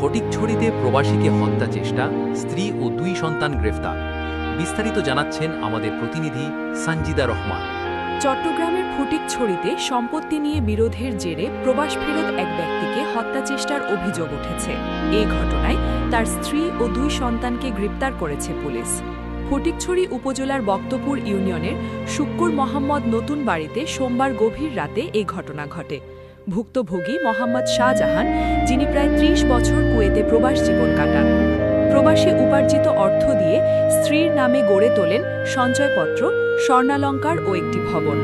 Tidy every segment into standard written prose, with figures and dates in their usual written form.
ফটিকছড়িতে প্রবাসীকে হত্যা চেষ্টা, স্ত্রী ও 2 সন্তান গ্রেফতার। বিস্তারিত জানাচ্ছেন আমাদের প্রতিনিধি সঞ্জিদা রহমান। চট্টগ্রামের ফটিকছড়িতে সম্পত্তি নিয়ে বিরোধের জেরে প্রবাস ফেরত এক ব্যক্তিকে হত্যা চেষ্টার অভিযোগ উঠেছে। এই ঘটনায় তার স্ত্রী ও 2 সন্তানকে গ্রেপ্তার করেছে পুলিশ। ফটিকছড়ি উপজেলার বক্তপুর ইউনিয়নের শুক্কুর মোহাম্মদ নতুন বাড়িতে সোমবার গভীর রাতে এই ঘটনা ঘটে। ভুক্তভোগী মোহাম্মদ শাহজাহান, যিনি প্রায় 30 বছর কুয়েতে প্রবাস জীবন কাটান। প্রবাসী উপার্জিত অর্থ দিয়ে স্ত্রীর নামে গড়ে তোলেন সঞ্চয়পত্র, স্বর্ণালঙ্কার ও একটি ভবন।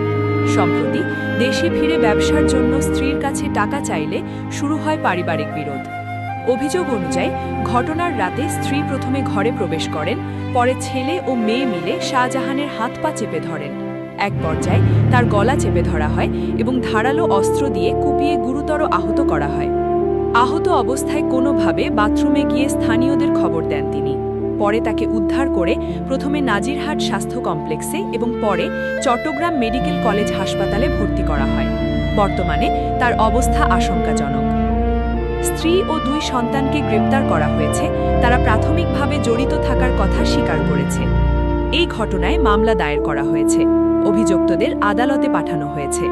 সম্প্রতি দেশে ফিরে ব্যবসার জন্য স্ত্রীর কাছে টাকা চাইলে শুরু হয় পারিবারিক বিরোধ। অভিযোগ অনুযায়ী ঘটনার রাতে স্ত্রী প্রথমে ঘরে প্রবেশ করেন, পরে ছেলে ও মেয়ে মিলে শাহজাহানের হাত পা চেপে ধরেন। এক পর্যায়ে তার গলা চেপে ধরা হয় এবং ধারালো অস্ত্র দিয়ে কুপিয়ে গুরুতর আহত করা হয়। আহত অবস্থায় কোনোভাবে বাথরুমে গিয়ে স্থানীয়দের খবর দেন তিনি। পরে তাকে উদ্ধার করে প্রথমে নাজিরহাট স্বাস্থ্য কমপ্লেক্সে এবং পরে চট্টগ্রাম মেডিকেল কলেজ হাসপাতালে ভর্তি করা হয়। বর্তমানে তার অবস্থা আশঙ্কাজনক। স্ত্রী ও 2 সন্তানকে গ্রেপ্তার করা হয়েছে। তারা প্রাথমিকভাবে জড়িত থাকার কথা স্বীকার করেছে। এই ঘটনায় মামলা দায়ের করা হয়েছে। অভিযুক্তদের আদালতে পাঠানো হয়েছে।